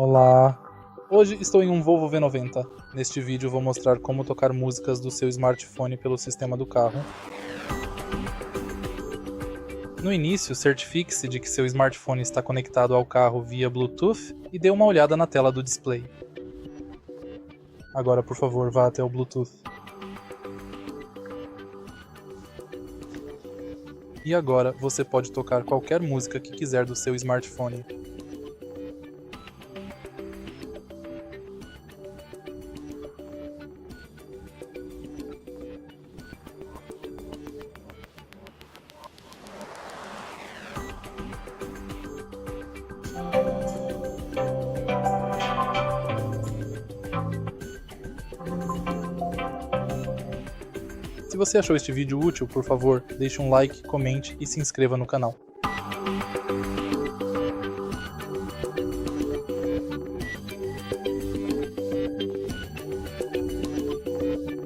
Olá! Hoje estou em um Volvo V90. Neste vídeo vou mostrar como tocar músicas do seu smartphone pelo sistema do carro. No início, certifique-se de que seu smartphone está conectado ao carro via Bluetooth e dê uma olhada na tela do display. Agora, por favor, vá até o Bluetooth. E agora você pode tocar qualquer música que quiser do seu smartphone. Se você achou este vídeo útil, por favor, deixe um like, comente e se inscreva no canal.